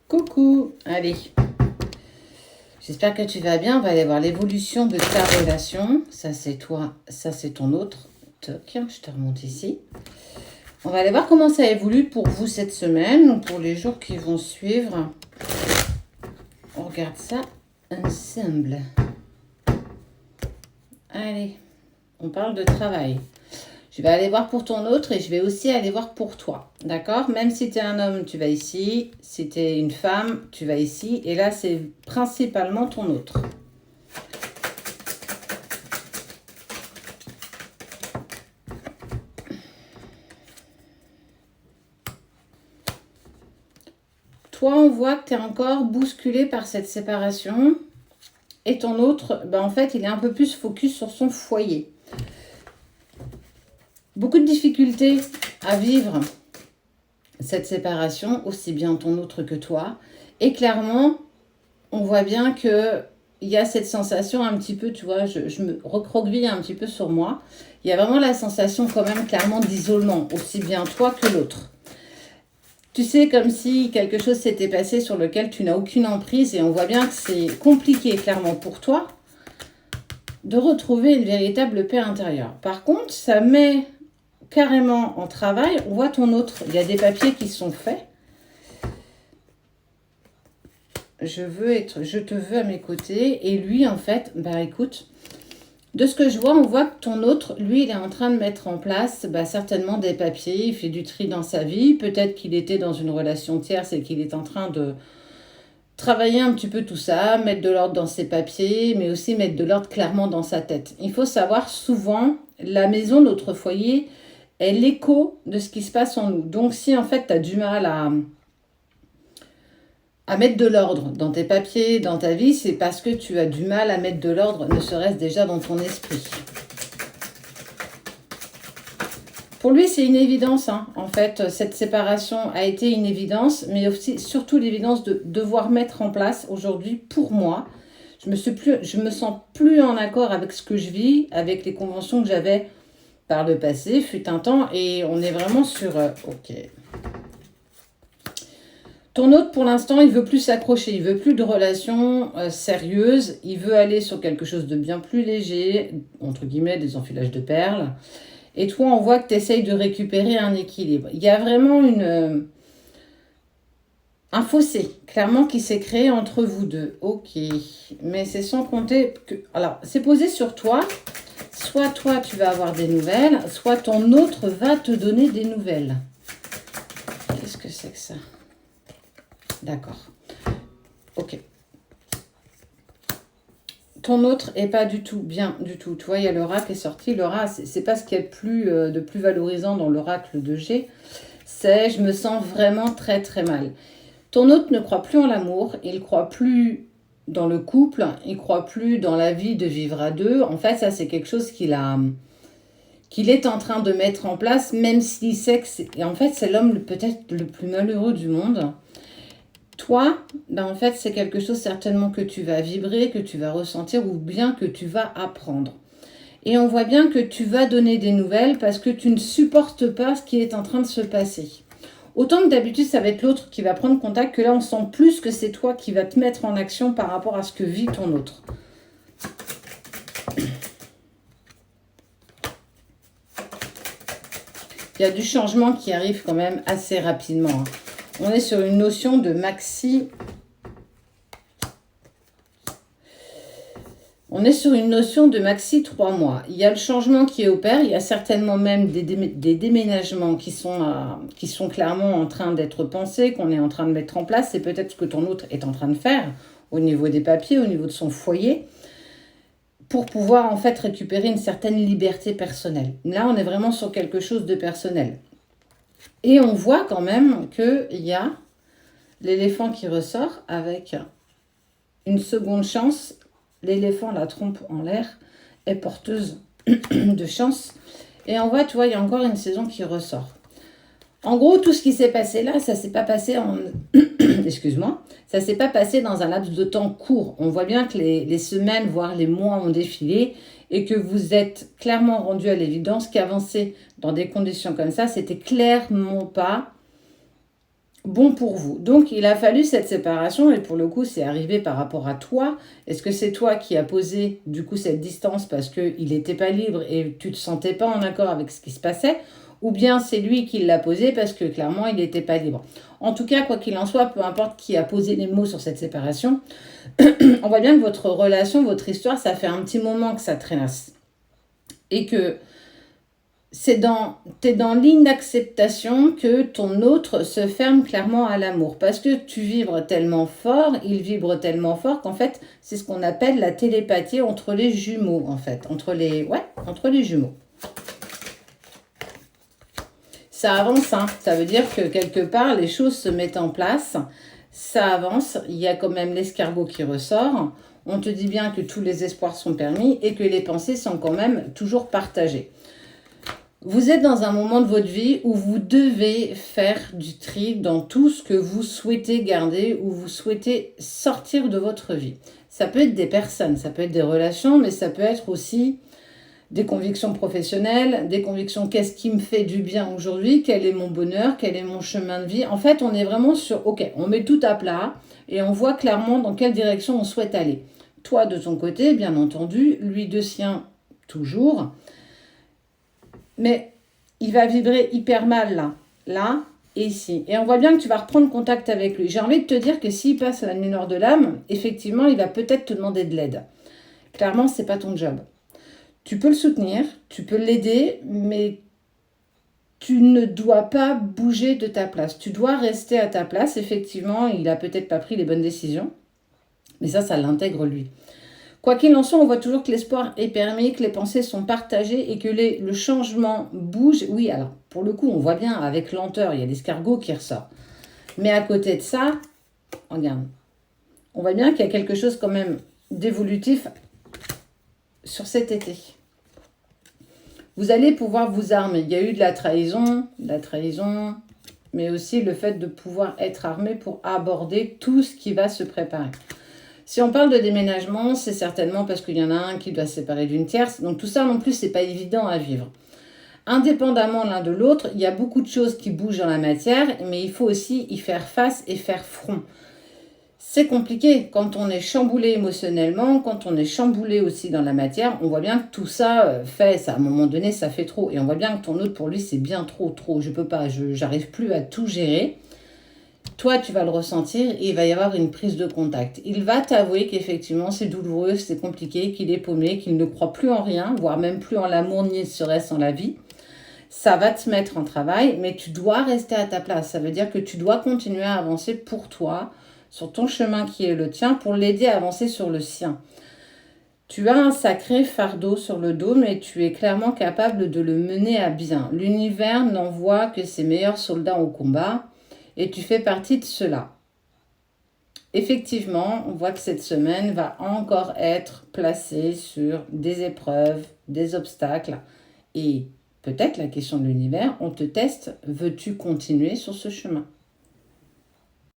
Coucou, allez. J'espère que tu vas bien. On va aller voir l'évolution de ta relation. Ça, c'est toi, ça, c'est ton autre. Toc, je te remonte ici. On va aller voir comment ça évolue pour vous cette semaine ou pour les jours qui vont suivre. On regarde ça ensemble. Allez, on parle de travail. Je vais aller voir pour ton autre et je vais aussi aller voir pour toi. D'accord? Même si tu es un homme, tu vas ici. Si tu es une femme, tu vas ici. Et là, c'est principalement ton autre. Toi, on voit que tu es encore bousculé par cette séparation. Et ton autre, en fait, il est un peu plus focus sur son foyer. Beaucoup de difficultés à vivre cette séparation, aussi bien ton autre que toi. Et clairement, on voit bien que il y a cette sensation un petit peu, tu vois, je me recroqueville un petit peu sur moi. Il y a vraiment la sensation quand même clairement d'isolement, aussi bien toi que l'autre. Tu sais, comme si quelque chose s'était passé sur lequel tu n'as aucune emprise et on voit bien que c'est compliqué clairement pour toi de retrouver une véritable paix intérieure. Par contre, ça met carrément en travail, on voit ton autre, il y a des papiers qui sont faits. Je te veux à mes côtés. Et lui, en fait, écoute, de ce que je vois, on voit que ton autre, lui, il est en train de mettre en place certainement des papiers. Il fait du tri dans sa vie. Peut-être qu'il était dans une relation tierce et qu'il est en train de travailler un petit peu tout ça, mettre de l'ordre dans ses papiers, mais aussi mettre de l'ordre clairement dans sa tête. Il faut savoir, souvent, la maison, notre foyer, est l'écho de ce qui se passe en nous. Donc, si en fait, tu as du mal à mettre de l'ordre dans tes papiers, dans ta vie, c'est parce que tu as du mal à mettre de l'ordre, ne serait-ce déjà dans ton esprit. Pour lui, c'est une évidence. En fait, cette séparation a été une évidence, mais aussi, surtout l'évidence de devoir mettre en place aujourd'hui, pour moi, je me sens plus en accord avec ce que je vis, avec les conventions que j'avais par le passé, fut un temps, et on est vraiment sur... ok. Ton autre, pour l'instant, il veut plus s'accrocher, il veut plus de relations sérieuses, il veut aller sur quelque chose de bien plus léger, entre guillemets, des enfilages de perles. Et toi, on voit que tu essayes de récupérer un équilibre. Il y a vraiment un fossé, clairement, qui s'est créé entre vous deux. Ok, mais c'est sans compter que... Alors, c'est posé sur toi. Soit toi, tu vas avoir des nouvelles, soit ton autre va te donner des nouvelles. Qu'est-ce que c'est que ça? D'accord. Ok. Ton autre est pas du tout bien, du tout. Tu vois, il y a le rat qui est sorti. Le rat, c'est pas ce qu'il y a de plus valorisant dans l'oracle de G. C'est je me sens vraiment très très mal. Ton autre ne croit plus en l'amour. Il croit plus dans le couple. Il croit plus dans la vie de vivre à deux. En fait, ça, c'est quelque chose qu'il est en train de mettre en place, même s'il sait que c'est... Et en fait, c'est l'homme peut-être le plus malheureux du monde. Toi, en fait, c'est quelque chose certainement que tu vas vibrer, que tu vas ressentir ou bien que tu vas apprendre. Et on voit bien que tu vas donner des nouvelles parce que tu ne supportes pas ce qui est en train de se passer. Autant que d'habitude, ça va être l'autre qui va prendre contact, que là, on sent plus que c'est toi qui vas te mettre en action par rapport à ce que vit ton autre. Il y a du changement qui arrive quand même assez rapidement. On est sur une notion de maxi. On est sur une notion de maxi 3 mois. Il y a le changement qui opère. Il y a certainement même des déménagements qui sont clairement en train d'être pensés, qu'on est en train de mettre en place. C'est peut-être ce que ton autre est en train de faire au niveau des papiers, au niveau de son foyer, pour pouvoir en fait récupérer une certaine liberté personnelle. Là, on est vraiment sur quelque chose de personnel. Et on voit quand même qu'il y a l'éléphant qui ressort avec une seconde chance. L'éléphant, la trompe en l'air, est porteuse de chance. Et on voit, tu vois, il y a encore une saison qui ressort. En gros, tout ce qui s'est passé là, ça ne s'est pas passé en... Excuse-moi. Ça ne s'est pas passé dans un laps de temps court. On voit bien que les semaines, voire les mois ont défilé et que vous êtes clairement rendu à l'évidence qu'avancer dans des conditions comme ça, c'était clairement pas bon pour vous. Donc, il a fallu cette séparation et pour le coup, c'est arrivé par rapport à toi. Est-ce que c'est toi qui as posé du coup cette distance parce qu'il n'était pas libre et tu ne te sentais pas en accord avec ce qui se passait? Ou bien c'est lui qui l'a posé parce que clairement, il n'était pas libre. En tout cas, quoi qu'il en soit, peu importe qui a posé les mots sur cette séparation, on voit bien que votre relation, votre histoire, ça fait un petit moment que ça traînasse. Et que t'es dans l'inacceptation que ton autre se ferme clairement à l'amour. Parce que tu vibres tellement fort, il vibre tellement fort qu'en fait, c'est ce qu'on appelle la télépathie entre les jumeaux, en fait. Entre les jumeaux. Ça avance, hein. Ça veut dire que quelque part, les choses se mettent en place. Ça avance. Il y a quand même l'escargot qui ressort. On te dit bien que tous les espoirs sont permis et que les pensées sont quand même toujours partagées. Vous êtes dans un moment de votre vie où vous devez faire du tri dans tout ce que vous souhaitez garder ou vous souhaitez sortir de votre vie. Ça peut être des personnes, ça peut être des relations, mais ça peut être aussi des convictions professionnelles, des convictions qu'est-ce qui me fait du bien aujourd'hui, quel est mon bonheur, quel est mon chemin de vie. En fait, on est vraiment sur, ok, on met tout à plat et on voit clairement dans quelle direction on souhaite aller. Toi de ton côté, bien entendu, lui de sien, toujours. Mais il va vibrer hyper mal là et ici. Et on voit bien que tu vas reprendre contact avec lui. J'ai envie de te dire que s'il passe la nuit noire de l'âme, effectivement, il va peut-être te demander de l'aide. Clairement, c'est pas ton job. Tu peux le soutenir, tu peux l'aider, mais tu ne dois pas bouger de ta place. Tu dois rester à ta place. Effectivement, il a peut-être pas pris les bonnes décisions, mais ça l'intègre lui. Quoi qu'il en soit, on voit toujours que l'espoir est permis, que les pensées sont partagées et que le changement bouge. Oui, alors, pour le coup, on voit bien avec lenteur, il y a l'escargot qui ressort. Mais à côté de ça, regarde, on voit bien qu'il y a quelque chose quand même d'évolutif sur cet été. Vous allez pouvoir vous armer. Il y a eu de la trahison, mais aussi le fait de pouvoir être armé pour aborder tout ce qui va se préparer. Si on parle de déménagement, c'est certainement parce qu'il y en a un qui doit se séparer d'une tierce. Donc tout ça non plus, c'est pas évident à vivre. Indépendamment l'un de l'autre, il y a beaucoup de choses qui bougent dans la matière, mais il faut aussi y faire face et faire front. C'est compliqué quand on est chamboulé émotionnellement, quand on est chamboulé aussi dans la matière. On voit bien que tout ça à un moment donné, ça fait trop. Et on voit bien que ton autre, pour lui, c'est bien trop. Je peux pas, j'arrive plus à tout gérer. Toi, tu vas le ressentir et il va y avoir une prise de contact. Il va t'avouer qu'effectivement, c'est douloureux, c'est compliqué, qu'il est paumé, qu'il ne croit plus en rien, voire même plus en l'amour, ni serait-ce en la vie. Ça va te mettre en travail, mais tu dois rester à ta place. Ça veut dire que tu dois continuer à avancer pour toi, sur ton chemin qui est le tien, pour l'aider à avancer sur le sien. Tu as un sacré fardeau sur le dos, mais tu es clairement capable de le mener à bien. L'univers n'envoie que ses meilleurs soldats au combat. Et tu fais partie de cela. Effectivement, on voit que cette semaine va encore être placée sur des épreuves, des obstacles. Et peut-être la question de l'univers, on te teste, veux-tu continuer sur ce chemin?